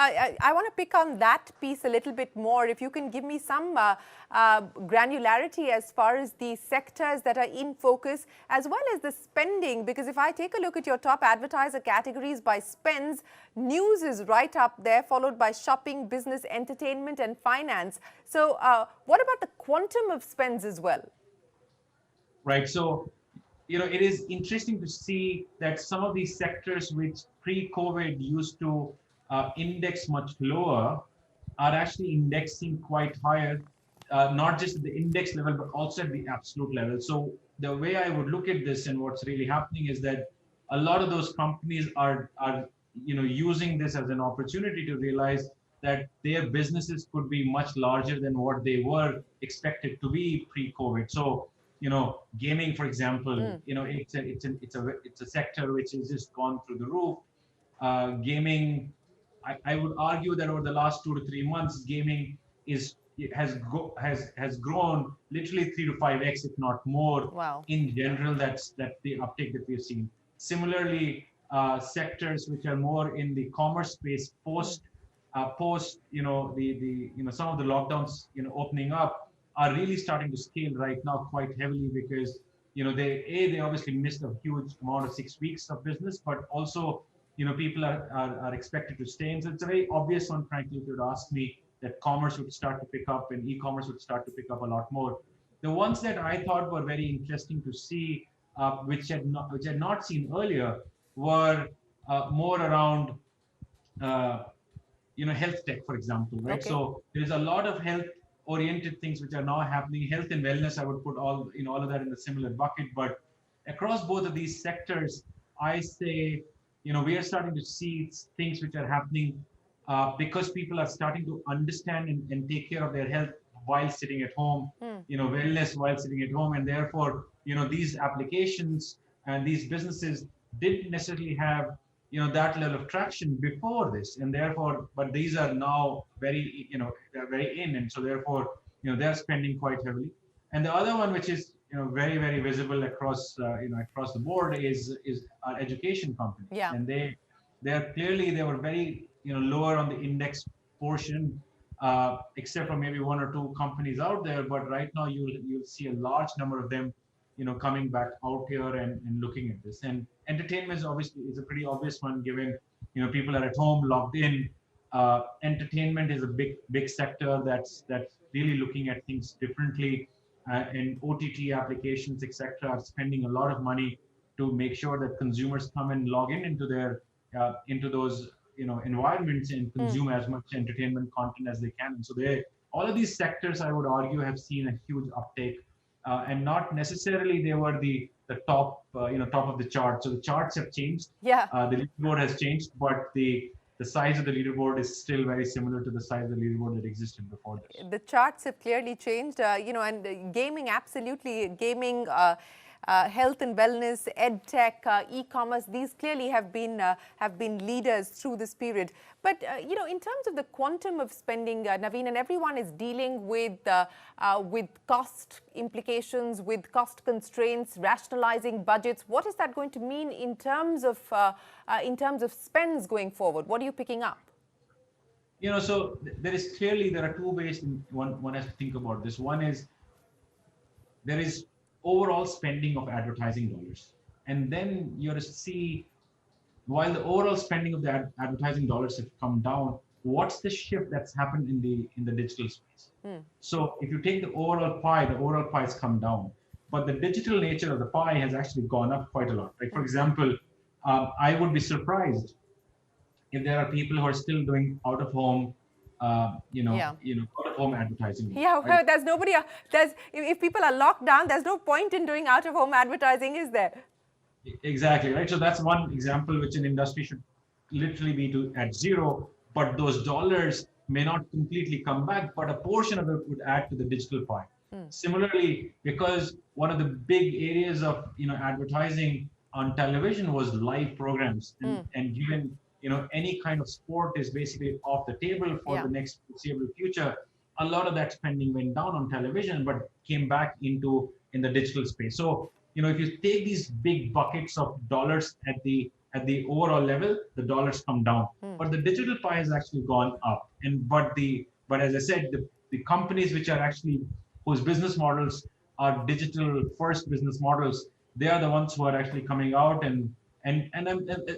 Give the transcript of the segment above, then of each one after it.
I want to pick on that piece a little bit more. If you can give me some granularity as far as the sectors that are in focus, as well as the spending, because if I take a look at your top advertiser categories by spends, news is right up there, followed by shopping, business, entertainment, and finance. So what about the quantum of spends as well? Right. So, it is interesting to see that some of these sectors which pre-COVID used to index much lower are actually indexing quite higher, not just at the index level, but also at the absolute level. So the way I would look at this and what's really happening is that a lot of those companies are using this as an opportunity to realize that their businesses could be much larger than what they were expected to be pre-COVID. So, gaming, for example, it's a sector which has just gone through the roof. Gaming, I would argue that over the last 2 to 3 months, gaming has grown literally 3 to 5x, if not more. Wow. In general. That's the uptake that we've seen. Similarly, sectors which are more in the commerce space post some of the lockdowns opening up are really starting to scale right now quite heavily, because they obviously missed a huge amount of 6 weeks of business, but also people are expected to stay in. So it's a very obvious one, frankly, if you would ask me, that commerce would start to pick up and e-commerce would start to pick up a lot more. The ones that I thought were very interesting to see, which I had not seen earlier, were more around health tech, for example, right? Okay. So there's a lot of health oriented things which are now happening. Health and wellness, I would put all of that in a similar bucket. But across both of these sectors, I say, we are starting to see things which are happening because people are starting to understand and take care of their health while sitting at home, wellness while sitting at home. And therefore, these applications and these businesses didn't necessarily have that level of traction before this, and therefore, but these are now very, they're very in, and so therefore, they're spending quite heavily. And the other one, which is very, very visible across across the board, is our education companies. Yeah. And they were very lower on the index portion, except for maybe 1 or 2 companies out there. But right now, you'll see a large number of them coming back out here and looking at this. And entertainment is a pretty obvious one, given people are at home locked in. Entertainment is a big sector that's really looking at things differently, and OTT applications, etc., are spending a lot of money to make sure that consumers come and log into their into those environments and consume as much entertainment content as they can. And so all of these sectors, I would argue, have seen a huge uptake. And not necessarily they were the top top of the chart. So the charts have changed. Yeah. The leaderboard has changed, but the size of the leaderboard is still very similar to the size of the leaderboard that existed before this. The charts have clearly changed, and gaming, absolutely. Gaming, health and wellness, ed tech, e-commerce, these clearly have been leaders through this period. But in terms of the quantum of spending, Naveen, and everyone is dealing with cost implications, with cost constraints, rationalizing budgets. What is that going to mean in terms of spends going forward? What are you picking up? So there are 2 ways one has to think about this. One is there is overall spending of advertising dollars, and then you have to see, while the overall spending of the advertising dollars have come down, what's the shift that's happened in the digital space. So if you take the overall pie has come down, but the digital nature of the pie has actually gone up quite a lot. Like, for example, I would be surprised if there are people who are still doing out of home out of home advertising. Yeah, right? There's nobody. If people are locked down, there's no point in doing out of home advertising, is there? Exactly, right. So that's one example which an industry should literally be at zero, but those dollars may not completely come back, but a portion of it would add to the digital pie. Similarly, because one of the big areas of advertising on television was live programs, and given any kind of sport is basically off the table for the next foreseeable future, a lot of that spending went down on television, but came back in the digital space. So, if you take these big buckets of dollars at the at the overall level, the dollars come down. But the digital pie has actually gone up. But as I said, the companies which are actually whose business models are digital first business models, they are the ones who are actually coming out and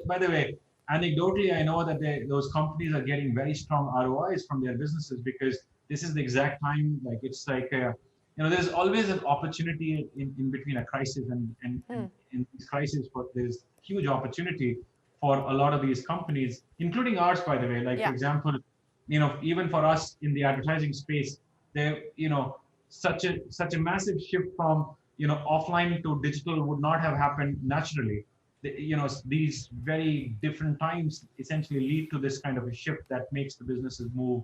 by the way, anecdotally, I know that those companies are getting very strong ROIs from their businesses because this is the exact time. Like it's like there's always an opportunity in between a crisis and in these crises, but there's huge opportunity for a lot of these companies, including ours, by the way. Like for example, even for us in the advertising space, there such a massive shift from offline to digital would not have happened naturally. These very different times essentially lead to this kind of a shift that makes the businesses move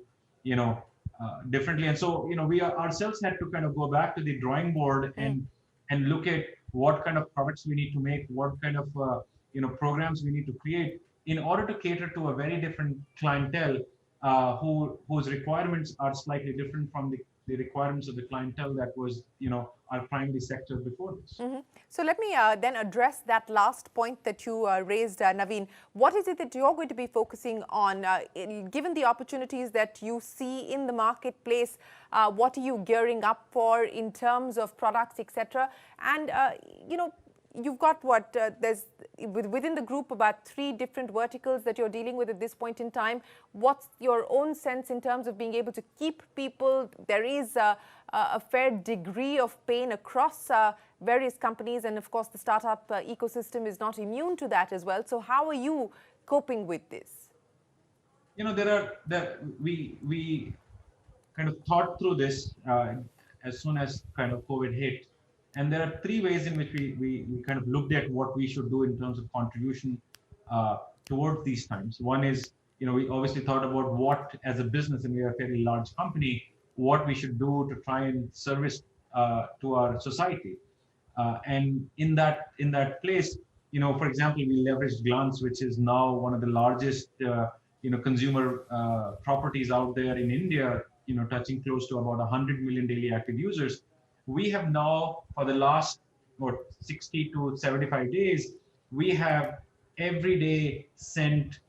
differently. And so we ourselves had to kind of go back to the drawing board and look at what kind of products we need to make, what kind of programs we need to create in order to cater to a very different clientele whose requirements are slightly different from the requirements of the clientele that was our primary sector before this. So let me then address that last point that you raised, Naveen. What is it that you're going to be focusing on, given the opportunities that you see in the marketplace? What are you gearing up for in terms of products, etc.? And you've got what there's within the group about 3 different verticals that you're dealing with at this point in time. What's your own sense in terms of being able to keep people? There is a fair degree of pain across various companies, and of course the startup ecosystem is not immune to that as well. So how are you coping with this? We kind of thought through this as soon as kind of COVID hit. And there are 3 ways in which we kind of looked at what we should do in terms of contribution towards these times. One is, we obviously thought about what, as a business, and we are a fairly large company, what we should do to try and service to our society. And in that place, for example, we leveraged Glance, which is now one of the largest, consumer properties out there in India, touching close to about 100 million daily active users. We have now, for the last 60 to 75 days, we have every day sent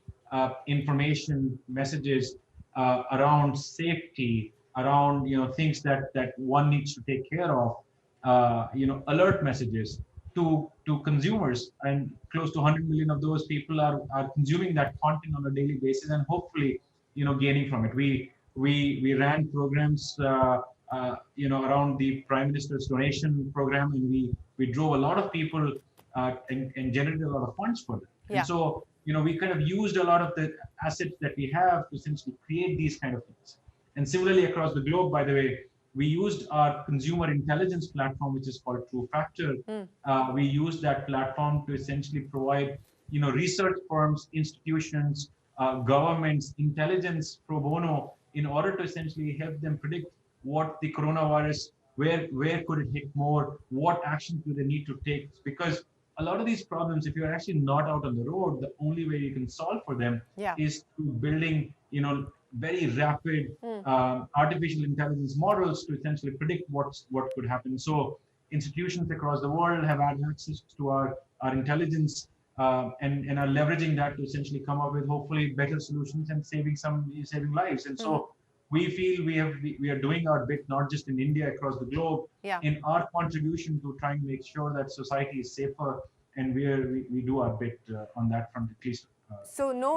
information messages around safety, around things that one needs to take care of, alert messages to consumers, and close to 100 million of those people are consuming that content on a daily basis, and hopefully gaining from it. We ran programs around the Prime Minister's donation program, and we drove a lot of people and generated a lot of funds for them. And so we kind of used a lot of the assets that we have to essentially create these kind of things. And similarly across the globe, by the way, we used our consumer intelligence platform, which is called True Factor. We used that platform to essentially provide research firms, institutions, governments, intelligence pro bono, in order to essentially help them predict what the coronavirus, where could it hit more, what actions do they need to take. Because a lot of these problems, if you're actually not out on the road, the only way you can solve for them is through building very rapid artificial intelligence models to essentially predict what could happen. So institutions across the world have had access to our intelligence and are leveraging that to essentially come up with hopefully better solutions and saving lives. And so we feel we are doing our bit, not just in India, across the globe, in our contribution to try and make sure that society is safer, and we do our bit on that front, at least. So no